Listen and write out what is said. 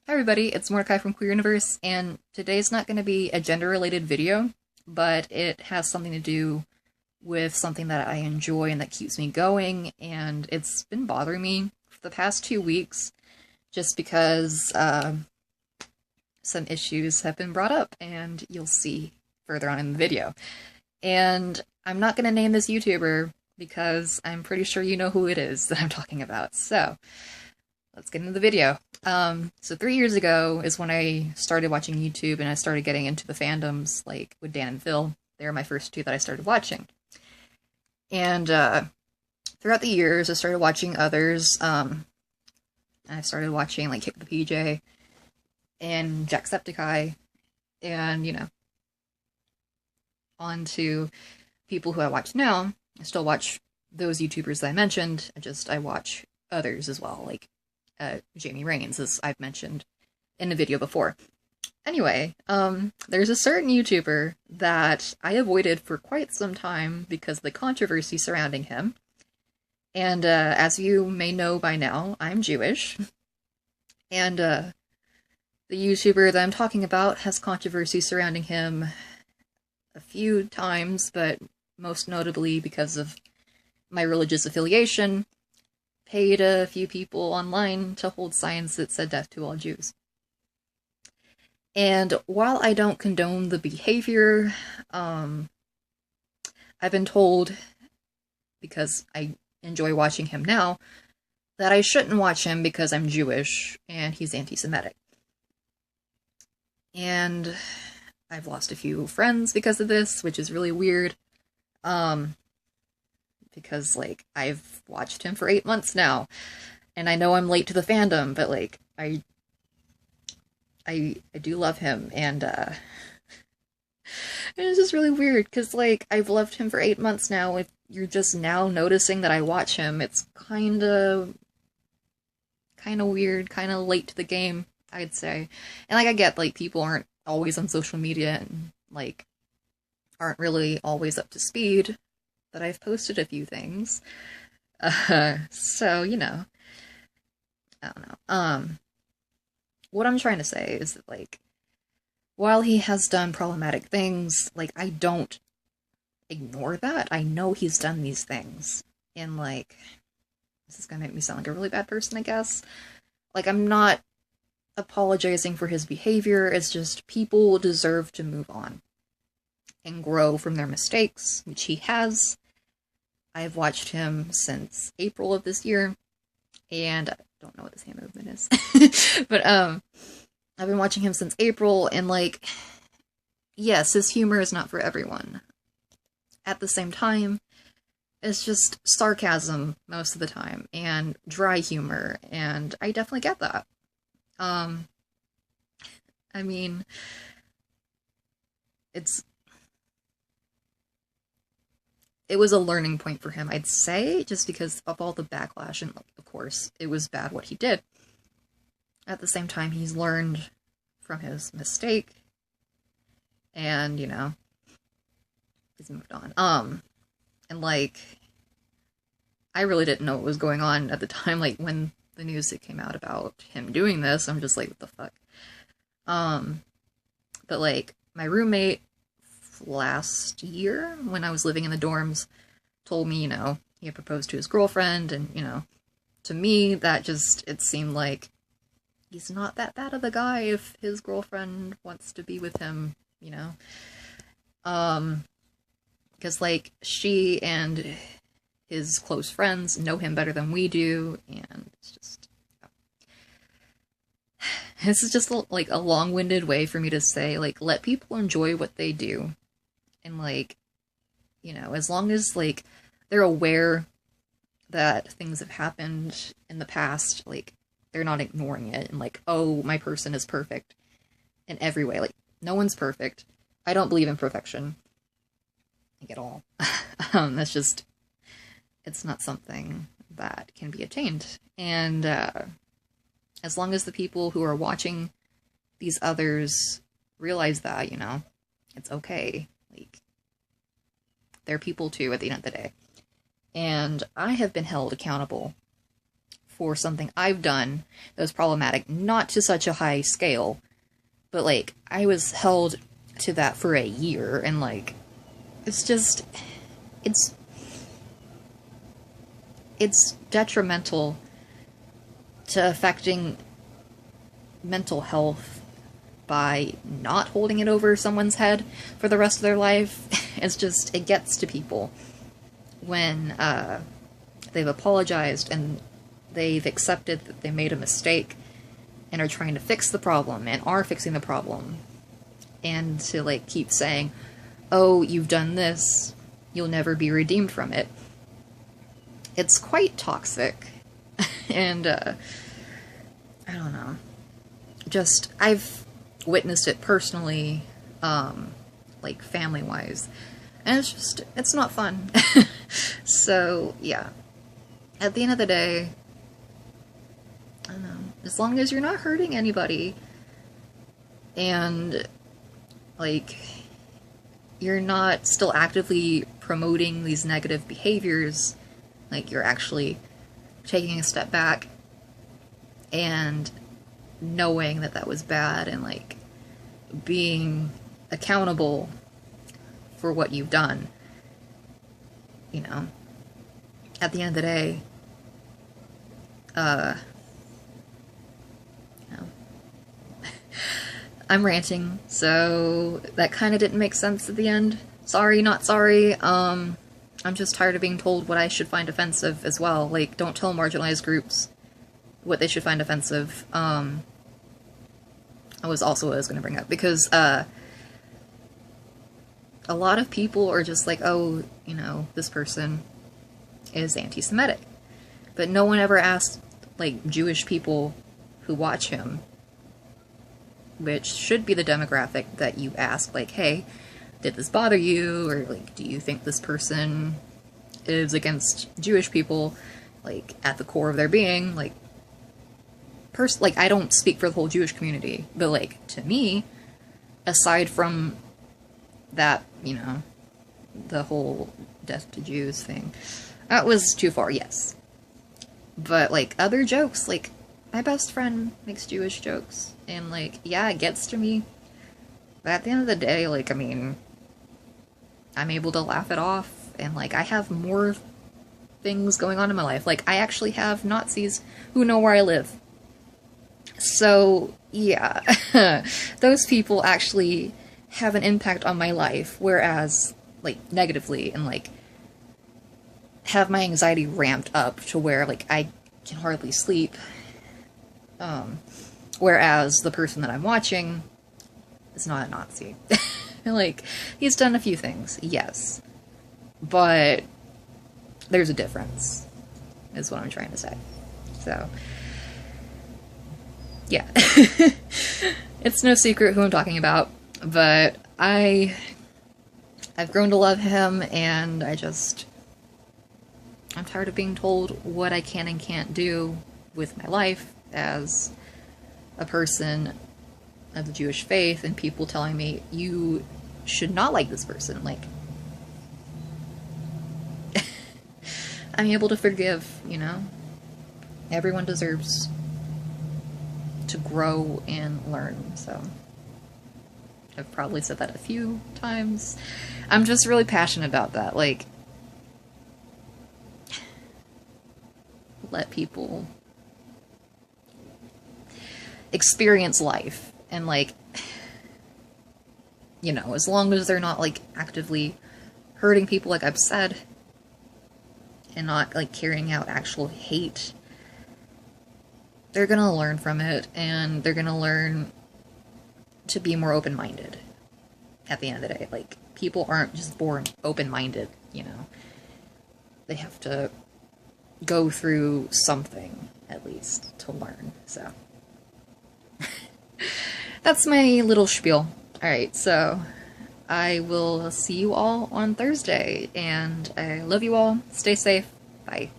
Hi everybody, it's Mordecai from Queer Universe, and today's not going to be a gender-related video, but it has something to do with something that I enjoy and that keeps me going, and it's been bothering me for the past 2 weeks, just because some issues have been brought up, and you'll see further on in the video. And I'm not going to name this YouTuber, because I'm pretty sure you know who it is that I'm talking about, so let's get into the video. So 3 years ago is when I started watching YouTube and I started getting into the fandoms, like with Dan and Phil. They were my first two that I started watching. And throughout the years, I started watching others. I started watching like Kick the PJ and Jacksepticeye, and on to people who I watch now. I still watch those YouTubers that I mentioned. I watch others as well, like Jamie Rains, as I've mentioned in a video before. Anyway, there's a certain YouTuber that I avoided for quite some time because of the controversy surrounding him. And as you may know by now, I'm Jewish. And the YouTuber that I'm talking about has controversy surrounding him a few times, but most notably because of my religious affiliation. Paid a few people online to hold signs that said death to all Jews. And while I don't condone the behavior, I've been told, because I enjoy watching him now, that I shouldn't watch him because I'm Jewish and he's anti-Semitic. And I've lost a few friends because of this, which is really weird. Because, like, I've watched him for 8 months now, and I know I'm late to the fandom, but, like, I do love him, and it's just really weird, because, like, I've loved him for 8 months now. If you're just now noticing that I watch him, it's kinda weird, kinda late to the game, I'd say. And, like, I get, like, people aren't always on social media, and, like, aren't really always up to speed, that I've posted a few things. So, I don't know. What I'm trying to say is that, like, while he has done problematic things, like, I don't ignore that. I know he's done these things. And, like, this is gonna make me sound like a really bad person, I guess. Like, I'm not apologizing for his behavior. It's just people deserve to move on and grow from their mistakes, which he has. I've watched him since April of this year, and I don't know what this hand movement is. But, I've been watching him since April, and, like, yes, his humor is not for everyone. At the same time, it's just sarcasm most of the time, and dry humor, and I definitely get that. I mean, it was a learning point for him, I'd say, just because of all the backlash, and, of course, it was bad what he did. At the same time, he's learned from his mistake, and, he's moved on. And, like, I really didn't know what was going on at the time, like, when the news that came out about him doing this, I'm just like, what the fuck? But, like, my roommate last year, when I was living in the dorms, told me, he had proposed to his girlfriend, and, to me, that just, it seemed like he's not that bad of a guy if his girlfriend wants to be with him, because, like, she and his close friends know him better than we do, and it's just, this is just, like, a long-winded way for me to say, like, let people enjoy what they do. And, like, as long as, like, they're aware that things have happened in the past, like, they're not ignoring it and, like, oh, my person is perfect in every way. Like, no one's perfect. I don't believe in perfection. Like, at all. That's just, it's not something that can be attained. And, as long as the people who are watching these others realize that, it's okay. Like, they're people too at the end of the day. And I have been held accountable for something I've done that was problematic, not to such a high scale, but like I was held to that for a year, and like it's just it's detrimental to affecting mental health by not holding it over someone's head for the rest of their life. It's just, it gets to people when they've apologized and they've accepted that they made a mistake and are trying to fix the problem and are fixing the problem, and to like keep saying, oh, you've done this, you'll never be redeemed from it. It's quite toxic. And I don't know, just I've witnessed it personally, like family wise, and it's not fun. So yeah, at the end of the day, I don't know, as long as you're not hurting anybody and like you're not still actively promoting these negative behaviors, like you're actually taking a step back and knowing that that was bad and like being accountable for what you've done, you know, at the end of the day, you know, I'm ranting, so that kind of didn't make sense at the end. Sorry, not sorry. I'm just tired of being told what I should find offensive as well. Like, don't tell marginalized groups what they should find offensive. That was also what I was going to bring up, because a lot of people are just like, oh, you know, this person is anti-Semitic. But no one ever asked, like, Jewish people who watch him, which should be the demographic that you ask, like, hey, did this bother you? Or, like, do you think this person is against Jewish people, like, at the core of their being? Like, like, I don't speak for the whole Jewish community, but, like, to me, aside from that, you know, the whole death to Jews thing, that was too far, yes. But, like, other jokes, like, my best friend makes Jewish jokes, and, like, yeah, it gets to me. But at the end of the day, like, I mean, I'm able to laugh it off, and, like, I have more things going on in my life. Like, I actually have Nazis who know where I live. So, yeah, those people actually have an impact on my life, whereas, like, negatively, and, like, have my anxiety ramped up to where, like, I can hardly sleep. Whereas the person that I'm watching is not a Nazi. Like, he's done a few things, yes. But there's a difference, is what I'm trying to say. So, yeah. It's no secret who I'm talking about, but I've grown to love him, and I'm tired of being told what I can and can't do with my life as a person of the Jewish faith, and people telling me, you should not like this person. Like, I'm able to forgive, you know? Everyone deserves to grow and learn, so I've probably said that a few times. I'm just really passionate about that. Like, let people experience life, and, like, you know, as long as they're not, like, actively hurting people, like I've said, and not, like, carrying out actual hate, they're gonna learn from it, and they're gonna learn to be more open-minded at the end of the day. Like, people aren't just born open-minded, you know? They have to go through something, at least, to learn, so. That's my little spiel. Alright, so I will see you all on Thursday, and I love you all. Stay safe. Bye.